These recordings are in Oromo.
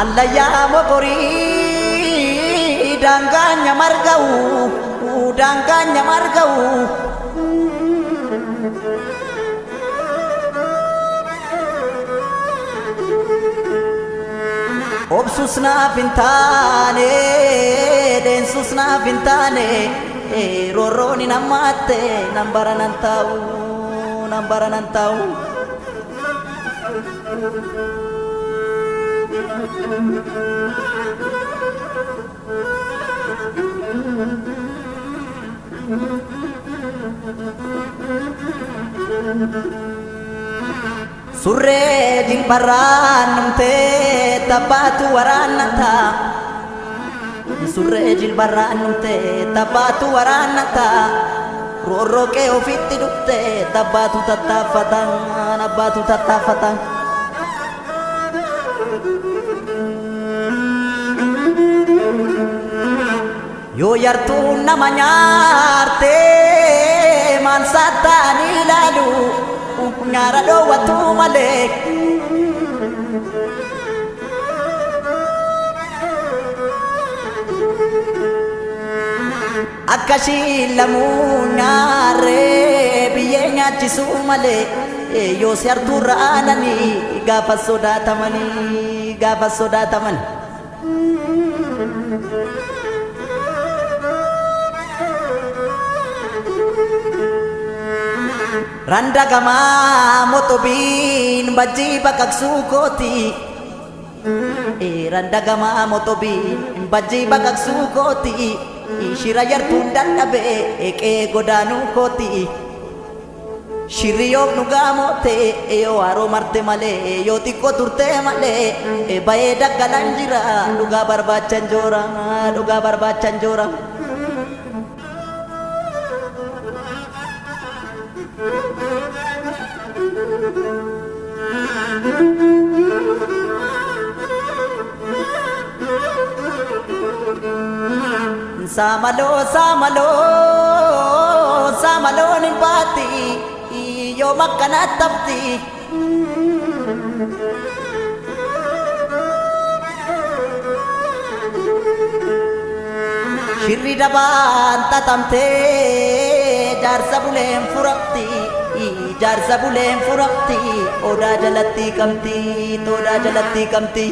Allayyaa mokorii daangaanya marga'u daangaanya marga'u obsus naaf hin taane deensus naaf hin taane roorroon hin hammaatte nan baranan taa'u nan baranan taa'u. Surree jilbarraan numtee taphaatu waraannata surree jilbarraan numtee taphaatu waraannata roorroo kee ofitti dhuftee taphaatu tattaaffatan abbaatu tattaaffatan. Yoo yartuun nama nyaartee maan saattaan ilaalu nyaara dhoowwatu malee akkasii lamuu nyaarree biyyee nyaachisuu malee yoo si hartuurra aananii gaafa sodaatamanii gaafa sodaataman. Randa gama motobiin bajjii baqaqsuu kooti randa gama motobiin bajjii baqaqsuu kooti shira yartuun dadhabe eqee godaanuu kooti shirri yoo nu gaamote yoo haroo marte malee yoo xiqqoo turte malee bayee daggalan jira dhugaa barbaachan joora dhugaa barbaachan joora. Samalo samalo samalo ni pati yo makana tapti shirri daban tatamte jarsa buleen furakti jarsa buleen furakti oda jalatti kamti toda jalatti kamti.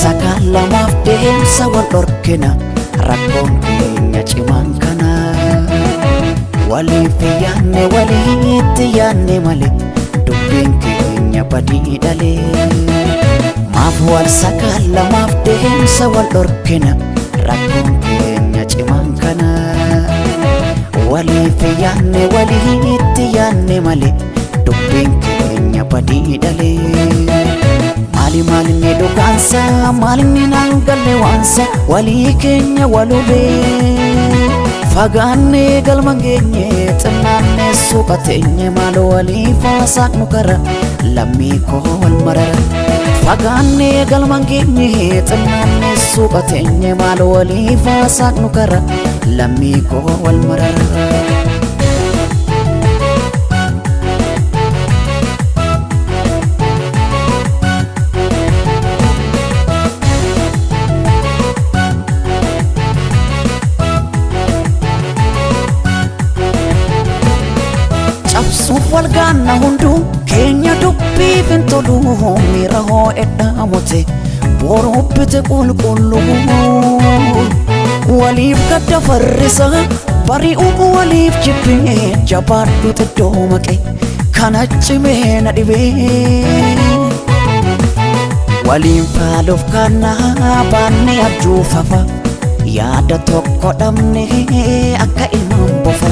Sakala maaf deemsa wal dhorkina rakkoon keenya cimaan kana waliif yaanne walitti yaanne malee dubbiin keenya badii dhalee maaf wal sakala maaf deemsa wal dhorkina rakkoon keenya cimaan kana waliif yaanne walitti yaanne malee dubbiin keenya badii dhalee. Mali mali ni dokansa mali ni nangalle wansa wali kenya walube fagane galmangenye tanane sukatenye malo wali fasak nukara lammi ko wal marara fagane galmangenye tanane sukatenye malo wali fasak nukara lammi ko wal marara. Walgana hundu Kenya dubbi fintolu mira ho edda mote borubbite qulqulluu waliif gadda farrisa bari'uu waliif jibbee jabaadhu xiddoo maqe kana cimee na dhibee waliin faaluuf kana baanne abjuufafa yaada tokko dhabne akka ilmaan bofa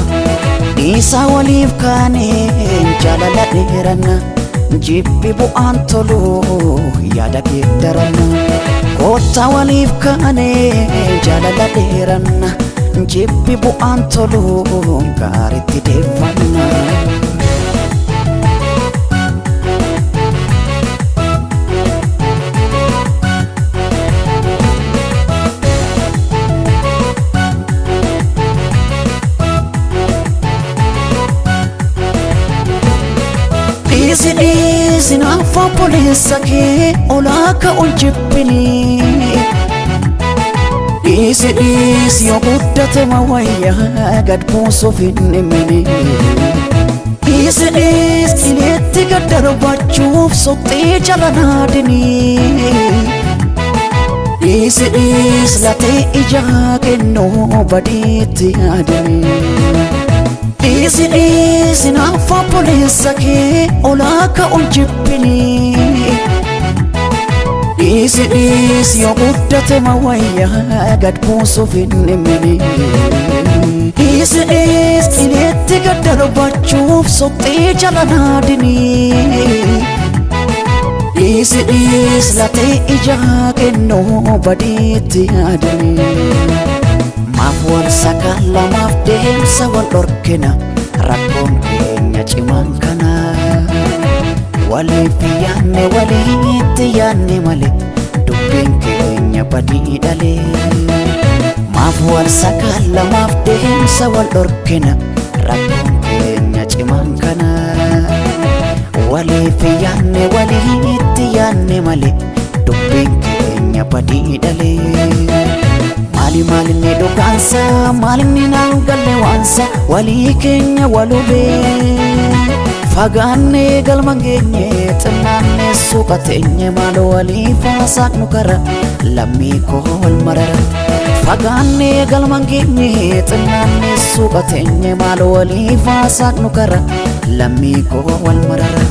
dhiisaa waliif kaanee jaalala dheeranna jibbi bu'aan tolu yaada geeddaranna koottaa waliif kaanee jaalala dheeranna jibbi bu'aan tolu gaaritti deeffanna Dhiisi naafa boleessa kee olaaka ol jibbini Dhiisi yoo guddate ma wayyaa gad buusuuf hin himini Dhiisi ileetti gad darbachuuf soqxee jala naadini Dhiisi latee ijaa kennuu badiitti yaadini Dhiisi naafa boleessa kee olaaka ol jibbini Dhiisi yoo guddate ma wayyaa gad buusuuf hin himini Dhiisi ileetti gad darbachuuf soqxee jala naadini Dhiisi latee ijaa kennuu badiitti yaadini Maaf wal sakala maaf deemsa wal dhorkina rakkoon keenya cimaan kana waliif yaanne waliitti yaanne male dubbiin keenya badii dhale Maaf wal sakala maaf deemsa wal dhorkina rakkoon keenya cimaan kana waliif yaanne waliitti yaanne male dubbiin keenya badii dhale Maalinni dhugaansa maalinni naan galle waansa walii keenya walubee fagaannee galma geenye xinnaannee suuqa teenye maaloo walii faasaaqnu kara lammii koo wal marara fagaannee galma geenye xinnaannee suuqa teenye maaloo walii faasaaqnu kara lammii koo wal marara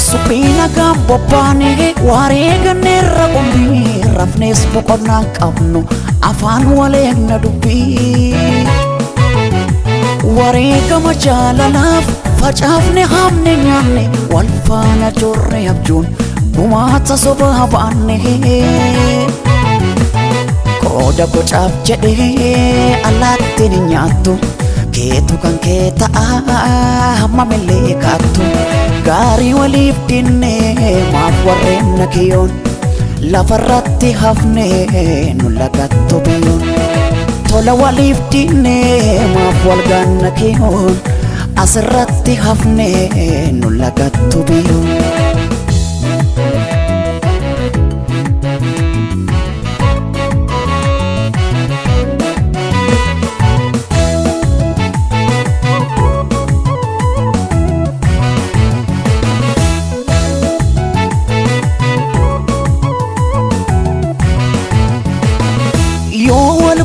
Supina gambo baane wareeganneerra qumbii rafnees boqonnaa qabnu afaan waleegna dubbii wareegama jaalalaaf facaafne hamne nyaanne wal faana jorre abjuun gumaata sobaa baanne qooda bocaaf jedhee allaattiin hin nyaattu keetu kan kee ta'a hammamillee kaattu gaarii waliif dinne maaf warreen nakiyoon lafarratti hafne nu lagattu biyyoon tola waliif dinne maaf walgaan nakiyoon asirratti hafne nu lagattu biyyoon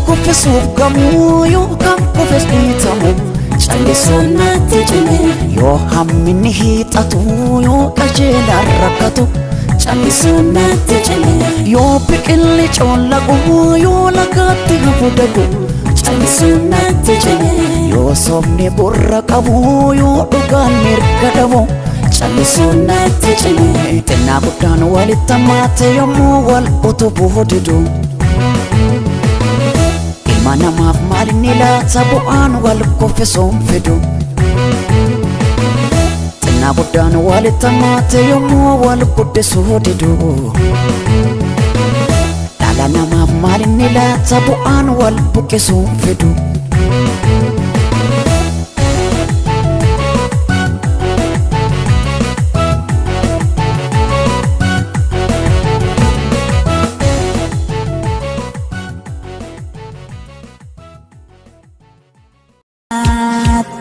kuffisuuf gamuu yoo kan kuffis dhiitamu callisuun natti cime yoo hamminni hiixatu yoo qajeelaan rakkatu callisuun natti cime yoo biqilli coollaqu yoo lagaatti hafu dagu callisuun natti cime yoo sobni burra qabu yoo dhugaan mirga dhabu callisuun natti cime xinnaa guddaan walitti hammaate yommuu wal utubuu didu Manamaaf maalinni laata bu'aan wal kuffisuun fidu xinnaa guddaan walitti hammaate yommuu wal guddisuu didu dhala namaaf maalinni laata bu'aan wal buqqisuun fidu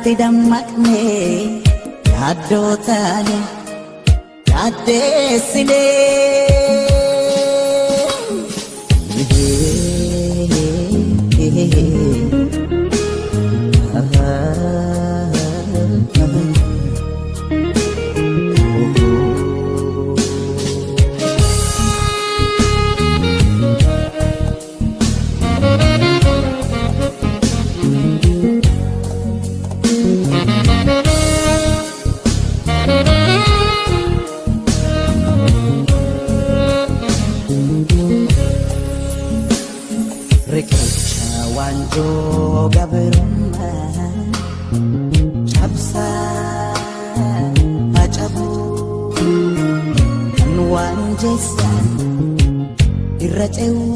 diinaatti dammaqnee yaaddoo taane riqicha waanjoo gabrummaa cabsaa facabuu kan waan jeessan irra ce'uu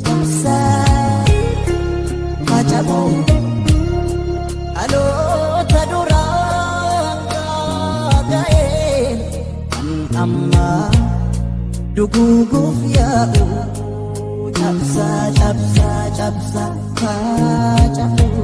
cabsaa facabuu dhaloota duraan ga'ee kan ammaa duguuguuf yaa'u cabsa cabsa cabsa facabuu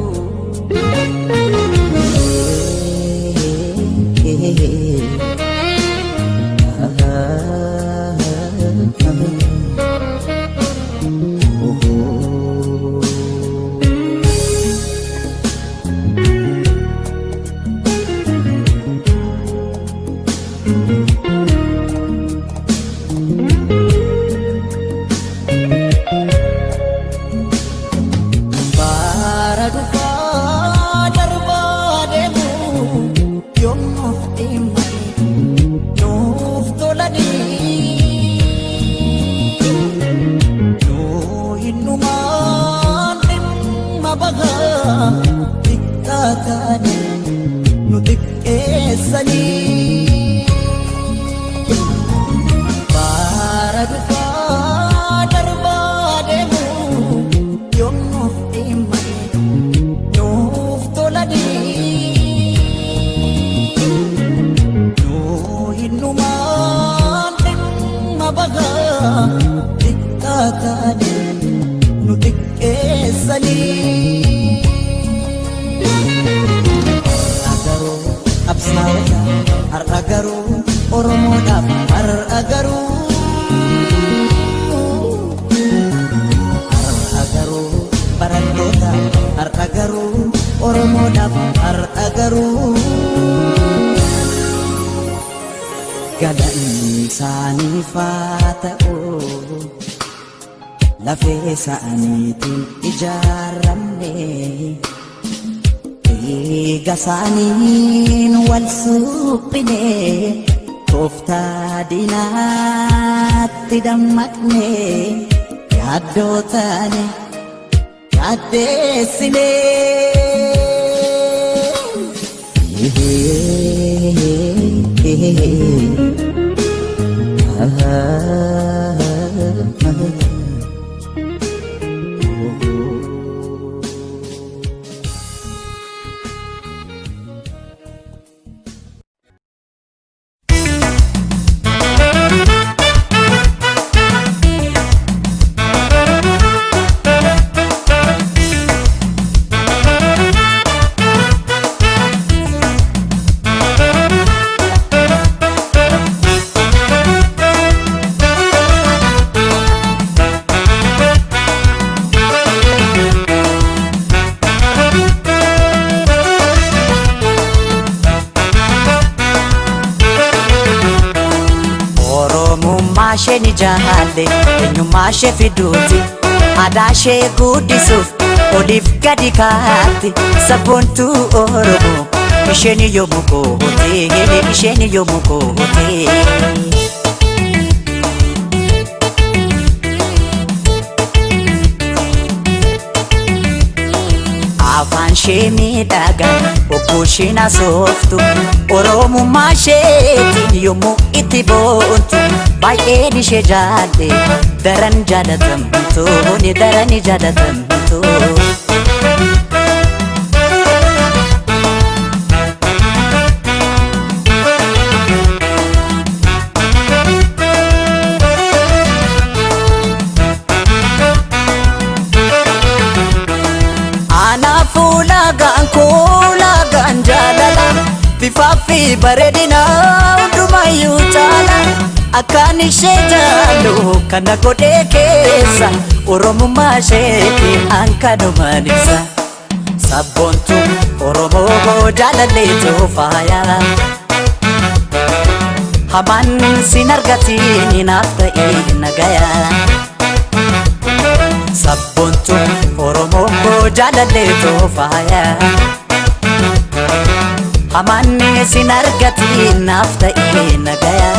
galanni isaanii faata'uu lafee isaaniitiin ijaarramne dhiiga isaaniin wal suphine tooftaa diinaatti dammaqne yaaddoo taane yaaddeessine Oromummaa ni jaalle eenyummaa ishee fiduuti aadaa ishee guddisuuf oliif gadi kaatti sabboontuu Oromoo isheen yommuu koote isheen yommuu koote. afaan ishee miidhagaa obboo isheen haasoftu oromummaa isheetiin yommuu itti boontu baay'een ishee jaalle daran jaalatamtu ni daran jaalatamtu. lagaan jaalala bifaa fi bareedina hundumayyuu caala akkaan ishee jaallu kana godhee keessa oromummaa isheetti hankanumaan ibsa sabboontu Oromoo jaalalleetu faaya hamaan sin argatiin naaf ta'e nagaya sabboontu Oromoo jaalalleetu faaya hamaan sin argatiin naaf ta'e nagaya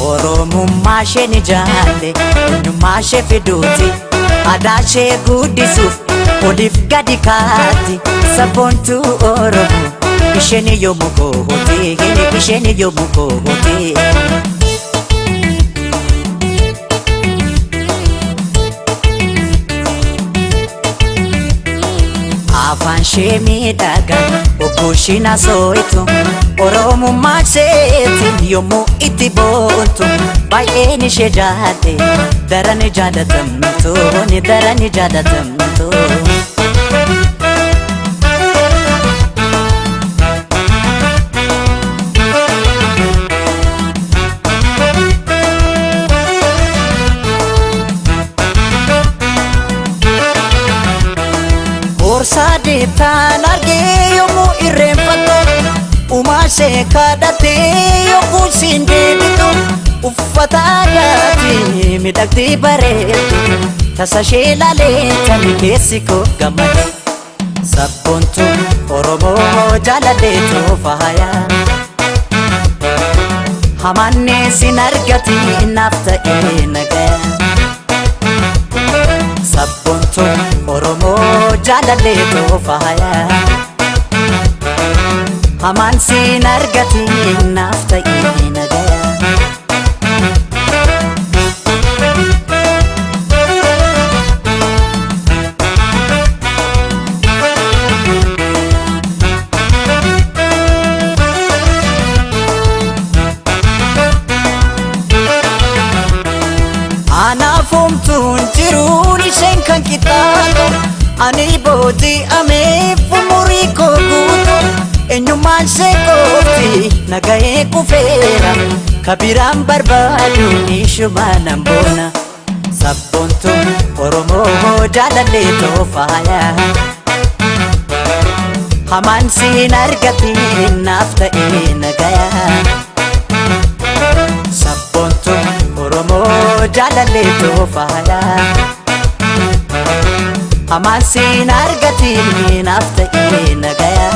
Oromummaa ni jaalle eenyummaa ishee fiduuti aadaa ishee guddisuuf oliif gadi kaatti sabboontuu Oromoo isheen yommuu goote isheen yommuu goote afaan ishee miidhagaa obboo ishee naasoo'itu Oromummaa isheetiin yommuu itti boontu baay'een ishee jaalle daran jaalatamtu daran jaalatamtu Borsaa deetaan argee yommuu irreenfattu umaashee kadhatee yommuu siin deebitu uffata aadaatiin miidhagdee bareeddu tasa ishee laalee kan keessi koo gammade sabboontu Oromoo jaalalleetu faaya hamaan sin argatiin naaf ta'e nagaya sabboontu Oromoo jaalalleetu faaya hamaan sin argatiin naaf ta'e nagaya anaafumtuun jiruun isheen kan qixxaatu ani booji'ameef umurii koo guutu eenyummaan ishee qofti nagahee kufeera kabiraan barbaadu ishumaan boona sabboontu Oromoo jaalalleetu faaya hamaan sin argatiin naaf ta'e nagaya sabboontu Oromoo jaalalleetu faaya hamaan sin argatiin naaf ta'e nagaya